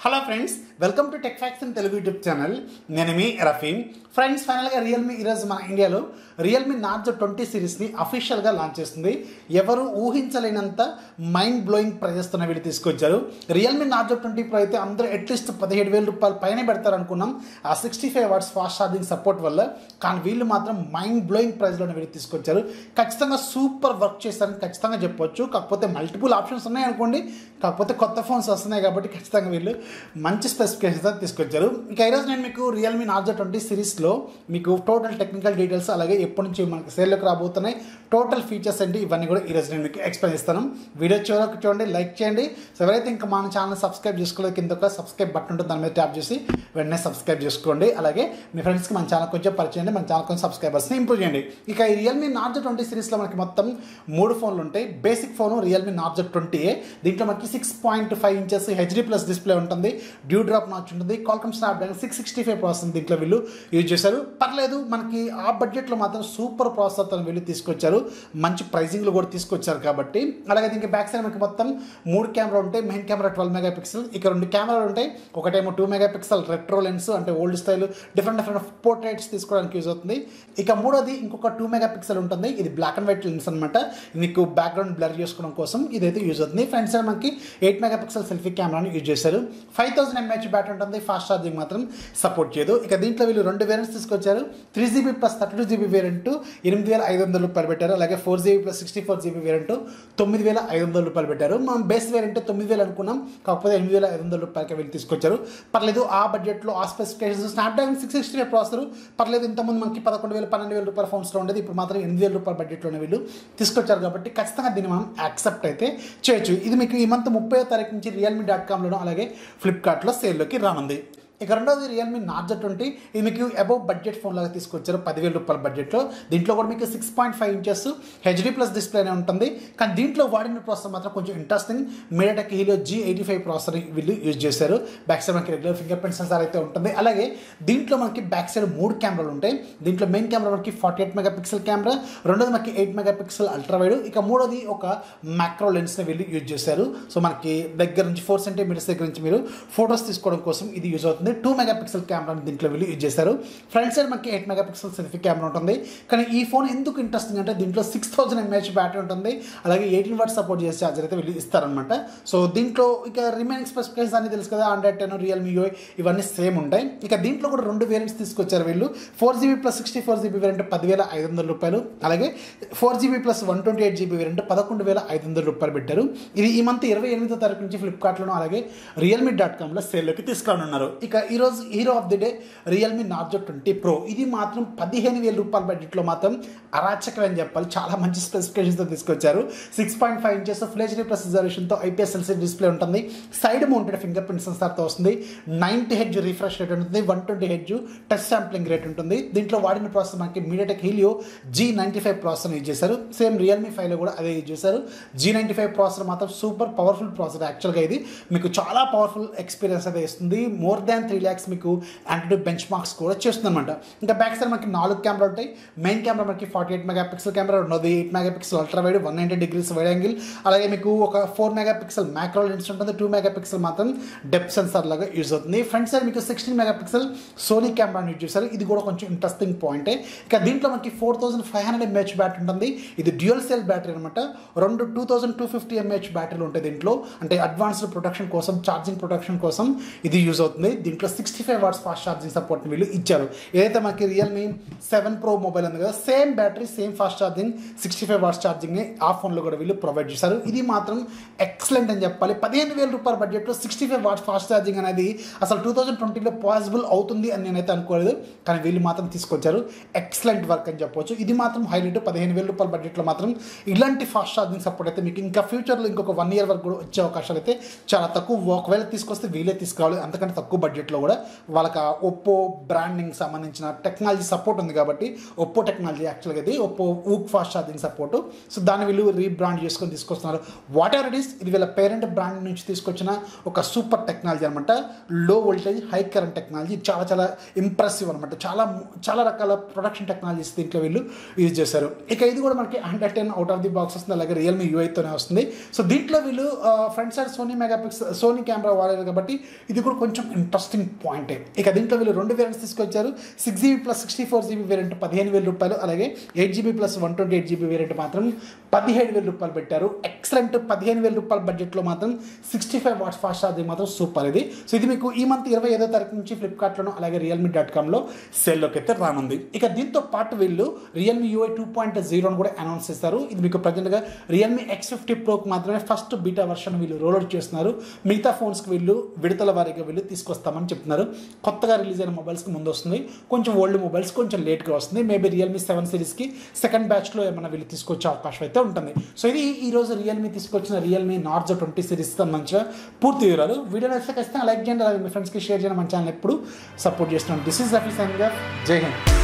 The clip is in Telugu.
Hello friends, welcome to Techfox in Telugu YouTube channel. నేను మీ రఫీ. ఫ్రెండ్స్, ఫైనల్గా రియల్మీ ఈరోజు మన ఇండియాలో రియల్మీ నార్జో 20 సిరీస్ని అఫీషియల్గా లాంచ్ చేస్తుంది. ఎవరు ఊహించలేనంత మైండ్ బ్లోయింగ్ ప్రైజెస్తోనే వీళ్ళు తీసుకొచ్చారు. రియల్మీ నార్జో 20 ప్రో అయితే అందరూ అట్లీస్ట్ 17,000 రూపాయలు పైనే పెడతారు అనుకున్నాం ఆ 65 వాట్స్ ఫాస్ట్ ఛార్జింగ్ సపోర్ట్ వల్ల. కానీ వీళ్ళు మాత్రం మైండ్ బ్లోయింగ్ ప్రైస్లోనే వీళ్ళు తీసుకొచ్చారు. ఖచ్చితంగా సూపర్ వర్క్ చేస్తారని ఖచ్చితంగా చెప్పొచ్చు. కాకపోతే మల్టిపుల్ ఆప్షన్స్ ఉన్నాయనుకోండి, కాకపోతే కొత్త ఫోన్స్ వస్తున్నాయి కాబట్టి ఖచ్చితంగా వీళ్ళు మంచి స్పెసిఫికేషన్స్ తీసుకొచ్చారు. ఇక ఈరోజు నేను మీకు రియల్మీ నార్జో 20 సిరీస్లో మీకు టోటల్ టెక్నికల్ డీటెయిల్స్, అలాగే ఎప్పటి నుంచి మనకి సేల్లోకి రాబోతున్నాయి, టోటల్ ఫీచర్స్ ఏంటి, ఇవన్నీ కూడా ఈరోజు నేను మీకు ఎక్స్ప్లెయిన్ ఇస్తాను. వీడియో చివరికి చూడండి, లైక్ చేయండి. సో ఎవరైతే ఇంకా మన ఛానల్ సబ్స్క్రైబ్ చేసుకోలేదు, కింద ఒక సబ్స్క్రైబ్ బటన్ ఉంటుంది, దాని మీద ట్యాప్ చేసి వెంటనే సబ్స్క్రైబ్ చేసుకోండి. అలాగే మీ ఫ్రెండ్స్కి మన ఛానల్ కొంచెం పరిచయం చేయండి, మన ఛానల్ కొంచెం సబ్స్క్రైబర్స్ని ఇంప్రూవ్ చేయండి. ఇక ఈ రియల్మీ నార్జో 20 సిరీస్లో మనకి మొత్తం 3 ఫోన్లు ఉంటాయి. Basic phone Realme Narzo 20A. దీంట్లో మనకి 6.5 ఇంచెస్ హెచ్డీ ప్లస్ డిస్ప్లే ఉంటుంది, డ్యూ డ్రాప్ నాచ్ ఉంటుంది, క్వాల్కమ్ స్నాప్డ్రాగన్ 665 ప్రాసెసర్ దీంట్లో వీళ్ళు యూజ్ చేశారు. పర్లేదు, మనకి ఆ బడ్జెట్లో మాత్రం సూపర్ ప్రాసెసర్తో వీళ్ళు తీసుకొచ్చారు. మంచి ప్రైజింగ్లు కూడా తీసుకొచ్చారు కాబట్టి. అలాగే దీనికి బ్యాక్ సైడ్ మనకి మొత్తం 3 కెమెరా ఉంటాయి. మెయిన్ కెమెరా 12 మెగాపిక్సెల్, ఇక 2 కెమెరాలు ఉంటాయి. ఒకటేమో 2 మెగాపిక్సెల్ రెట్రో లెన్స్, అంటే ఓల్డ్ స్టైల్ డిఫరెంట్ పోర్ట్రేట్స్ తీసుకోవడానికి యూజ్ అవుతుంది. ఇక మూడోది ఇంకొక 2 మెగాపిక్సెల్ ఉంటుంది. ఇది బ్లాక్ అండ్ వైట్ లెన్స్ అనమాట, మీకు బ్యాక్గ్రౌండ్ బ్లర్ చేసుకోవడం కోసం ఇదైతే యూజ్ అవుతుంది. ఫ్రంట్ సైడ్ మనకి 8 మెగాపిక్సెల్ సెల్ఫీ కెమెరాని యూజ్ చేశారు. 5000 mAh బ్యాటరీ ఉంటుంది. ఫాస్ట్ ఛార్జింగ్ మాత్రం సపోర్ట్ చేయదు. ఇక దీంట్లో వీళ్ళు 2 వేరియంట్స్ తీసుకొచ్చారు. 3GB ప్లస్ 32GB వేరియంట్ 8,500 రూపాయలు పెట్టారు. అలాగే 4GB ప్లస్ 64GB వేరియంట్ 9,500 రూపాయలు పెట్టారు. మనం బేస్ వేరియంట్ 9,000 అనుకున్నాం, కాకపోతే 8,500 రూపాయలకి వీళ్ళు తీసుకొచ్చారు. పర్లేదు, ఆ బడ్జెట్లో ఆ స్పెసిఫికేషన్స్. స్నాప్డ్రాగన్ 665 ప్రాసెసర్ పర్లేదు. ఇంతకుముందు మనకి 11,000 12,000 రూపాయల ఫోన్స్లో ఉండేది, ఇప్పుడు మాత్రం 8,000 రూపాయల బడ్జెట్లోనే వీళ్ళు తీసుకొచ్చారు కాబట్టి ఖచ్చితంగా దీన్ని మనం యాక్సెప్ట్ అయితే చేయొచ్చు. ఇది మీకు ఈ మంత్ 30వ తారీఖు నుంచి realme.comలోనూ అలాగే ఫ్లిప్కార్ట్లో సేల్లోకి రానుంది. ఇక రెండోది రియల్మీ నార్జో 20. ఇది మీకు అబౌవ్ బడ్జెట్ ఫోన్ లాగా తీసుకొచ్చారు 10,000 రూపాయల బడ్జెట్లో. దీంట్లో కూడా మీకు 6.5 ఇంచెస్ హెచ్డీ ప్లస్ డిస్ప్లేనే ఉంటుంది. కానీ దీంట్లో వాడిన ప్రాసెసర్ మాత్రం కొంచెం interesting MediaTek Helio G85 processor వీళ్ళు యూజ్ చేశారు. బ్యాక్ సైడ్ మనకి రెగ్యులర్ ఫింగర్ ప్రింట్ సెన్సార్ అయితే ఉంటుంది. అలాగే దీంట్లో మనకి బ్యాక్ సైడ్ 3 కెమెరాలు ఉంటాయి. దీంట్లో మెయిన్ కెమెరా మనకి 48 మెగాపిక్సెల్ కెమెరా, రెండోది మనకి 8 మెగాపిక్సెల్ అల్ట్రా వైడ్, ఇక మూడోది ఒక మ్యాక్రో లెన్స్ని వీళ్ళు యూజ్ చేశారు. సో మనకి దగ్గర నుంచి 4 సెంటీమీటర్స్ దగ్గర నుంచి మీరు ఫొటోస్ తీసుకోవడం కోసం ఇది యూజ్ అవుతుంది. 2 మెగాపిక్సెల్ కెమెరాని దీంట్లో వీళ్ళు యూజ్ చేశారు. ఫ్రంట్ సైడ్ మనకి 8 మెగాపిక్సెల్ సెల్ఫీ కెమెరా ఉంటుంది. కానీ ఈ ఫోన్ ఎందుకు ఇంట్రెస్టింగ్ అంటే దీంట్లో 6000 mAh బ్యాటరీ ఉంటుంది. అలాగే 18 వాట్స్ సపోర్ట్ చేసే ఛార్జర్ అయితే వీళ్ళు ఇస్తారనమాట. సో దీంట్లో ఇక రిమైనింగ్ స్పెసిఫికేషన్స్ అన్ని తెలుసు కదా, Android 10, Realme UI ఇవన్నీ సేమ్ ఉంటాయి. ఇక దీంట్లో కూడా 2 వేరియంట్స్ తీసుకొచ్చారు వీళ్ళు. 4GB ప్లస్ 64GB వేరియంట్ 10,500 రూపాయలు, అలాగే 4GB ప్లస్ 128GB వేరియంట్ 11,500 రూపాయలు పెట్టారు. ఇది ఈ మంత్ 28వ తారీఖు నుంచి ఫ్లిప్కార్ట్లోనూ అలాగే realme.comలో సేల్లోకి తీసుకురానున్నారు. ఇక ఈరోజు hero of the day Realme Narzo 20 pro. ఇది మాత్రం 15,000 రూపాయల బడ్జెట్లో మాత్రం అరాచకం అని చెప్పాలి. చాలా మంచి స్పెసిఫికేషన్స్తో తీసుకొచ్చారు. 6.5 ఇంచెస్ ఫుల్ హెచ్డీ ప్లస్ రిజల్యూషన్తో IPS LCD డిస్ప్లే ఉంటుంది. సైడ్ మౌంటెడ్ ఫింగర్ ప్రింట్ సెన్సార్తో వస్తుంది. 90 Hz రిఫ్రెష్ రేట్ ఉంటుంది, 120 Hz టచ్ శాంప్లింగ్ రేట్ ఉంటుంది. దీంట్లో వాడిన ప్రాసెసర్ మనకి MediaTek Helio G95 processor use చేశారు. సేమ్ రియల్మీ 5లో కూడా అదే యూజ్ చేశారు. G95 ప్రాసెసర్ మాత్రం సూపర్ పవర్ఫుల్ ప్రాసెసర్. యాక్చువల్గా ఇది మీకు చాలా పవర్ఫుల్ ఎక్స్పీరియన్స్ అయితే ఇస్తుంది. మోర్ దాన్ 3 lakhs మీకు యాంటీ బెంచ్ మార్క్స్ కూడా చేస్తుంది అనమాట. ఇంకా బ్యాక్ సైడ్ మనకి 4 కెమెరా ఉంటాయి. మెయిన్ కెమెరా మనకి 48 మెగాపిక్సెల్ కెమెరా, రెండోది 8 megapixel ultra wide 190 degrees wide angle, అలాగే మీకు ఒక 4 మెగాపిక్సెల్ మ్యాక్రో లెన్స్ ఉంటుంది. 2 మెగాపిక్సెల్ మాత్రం డెప్త్ సెన్సార్ లాగా యూజ్ అవుతుంది. ఫ్రంట్ సైడ్ మీకు 16 మెగాపిక్సెల్ సోనీ కెమెరాని యూజ్ చేశారు. ఇది కూడా కొంచెం ఇంట్రెస్టింగ్ పాయింటే. ఇక దీంట్లో మనకి 4500 mAh బ్యాటరీ ఉంటుంది. ఇది డ్యూయల్ సెల్ బ్యాటరీ అనమాట. 2250 mAh బ్యాటరీలు ఉంటాయి దీంట్లో. అంటే అడ్వాన్స్డ్ ప్రొటెక్షన్ కోసం, ఛార్జింగ్ ప్రొటెక్షన్ కోసం ఇది యూజ్ అవుతుంది. దీంట్లో 65 వాట్స్ ఫాస్ట్ ఛార్జింగ్ సపోర్ట్ వీళ్ళు ఇచ్చారు. ఏదైతే మనకి రియల్మీ 7 Pro మొబైల్ ఉంది కదా, same battery same fast charging 65 watts ఛార్జింగ్ని ఆ ఫోన్లో కూడా వీళ్ళు ప్రొవైడ్ చేశారు. ఇది మాత్రం ఎక్సలెంట్ అని చెప్పాలి. 15,000 రూపాయల బడ్జెట్లో 65 వాట్స్ ఫాస్ట్ ఛార్జింగ్ అనేది అసలు 2020లో పాసిబుల్ అవుతుంది అని నేనైతే అనుకోలేదు. కానీ వీళ్ళు మాత్రం తీసుకొచ్చారు. ఎక్సలెంట్ వర్క్ అని చెప్పవచ్చు. ఇది మాత్రం హైలైట్. 15,000 రూపాయల బడ్జెట్లో మాత్రం ఇలాంటి ఫాస్ట్ ఛార్జింగ్ సపోర్ట్ అయితే మీకు ఇంకా ఫ్యూచర్లో ఇంకొక 1 year వరకు కూడా వచ్చే అవకాశాలు అయితే చాలా తక్కువ. ఒకవేళ తీసుకొస్తే వీళ్ళే తీసుకోవాలి, అంతకంటే తక్కువ బడ్జెట్ బడ్జెట్లో కూడా వాళ్ళకి ఆ ఒప్పో బ్రాండింగ్ సంబంధించిన టెక్నాలజీ సపోర్ట్ ఉంది కాబట్టి ఒప్పో టెక్నాలజీ యాక్చువల్గా ఇది Oppo ఊక్ fast charging support. So దాన్ని వీళ్ళు రీబ్రాండ్ చేసుకొని తీసుకొస్తున్నారు. వాట్ ఎవర్ ఇట్ ఈస్, ఇది వీళ్ళ పేరెంట్ బ్రాండ్ నుంచి తీసుకొచ్చిన ఒక సూపర్ టెక్నాలజీ అనమాట. లో వోల్టేజ్ హై కరెంట్ టెక్నాలజీ, చాలా చాలా ఇంప్రెసివ్ అనమాట. చాలా చాలా రకాల ప్రొడక్షన్ టెక్నాలజీస్ దీంట్లో వీళ్ళు యూజ్ చేశారు. ఇక ఇది కూడా మనకి 110 అవుట్ ఆఫ్ ది బాక్స్ వస్తుంది. అలాగే రియల్మీ యూఐతోనే వస్తుంది. సో దీంట్లో వీళ్ళు ఫ్రంట్ సైడ్ సోనీ కెమెరా వాడారు కాబట్టి ఇది కూడా కొంచెం ఇంట్రెస్టింగ్ పాయింటే. ఇక దీంట్లో వీళ్ళు 2 వేరియంట్స్ తీసుకొచ్చారు. 6GB ప్లస్ 64GB వేరియంట్ 15,000 రూపాయలు, అలాగే 8GB ప్లస్ 128GB వేరియంట్ మాత్రం 17,000 రూపాయలు పెట్టారు. ఎక్సలెంట్. 15,000 రూపాయల బడ్జెట్లో మాత్రం 65 వాట్స్ ఫాస్ట్ ఛార్జింగ్ మాత్రం సూపర్ ఇది. సో ఇది మీకు ఈ మంత్ 25వ తారీఖు నుంచి ఫ్లిప్కార్ట్లోనూ అలాగే realme.comలో సేల్లోకి అయితే రానుంది. ఇక దీంతో పాటు వీళ్ళు రియల్మీ యూఐ 2.0 కూడా అనౌన్స్ చేస్తారు. ఇది మీకు ప్రజెంట్గా రియల్మీ X50 ప్రోకి మాత్రమే ఫస్ట్ బీటా వర్షన్ వీళ్ళు రోల్అవుట్ చేస్తున్నారు. మిగతా ఫోన్స్కి వీళ్ళు విడతల వారీగా వీళ్ళు తీసుకొస్తామని చెప్తున్నారు. కొత్తగా రిలీజ్ అయిన మొబైల్స్కి ముందు వస్తుంది, కొంచెం ఓల్డ్ మొబైల్స్ కొంచెం లేట్గా వస్తుంది. మేబీ రియల్మీ 7 సిరీస్కి సెకండ్ బ్యాచ్లో ఏమైనా వీళ్ళు తీసుకొచ్చే అవకాశం అయితే ఉంటుంది. సో ఇది ఈరోజు రియల్మీ తీసుకొచ్చిన రియల్మీ నార్జో 20 సిరీస్ సంబంధించిన పూర్తి వివరాలు. వీడియో నచ్చితే ఖచ్చితంగా లైక్ చేయండి, అలాగే మీ ఫ్రెండ్స్కి షేర్ చేయండి. మన ఛానల్ ఎప్పుడు సపోర్ట్ చేస్తున్నాను. This is Rafi signing off. జై హింద్.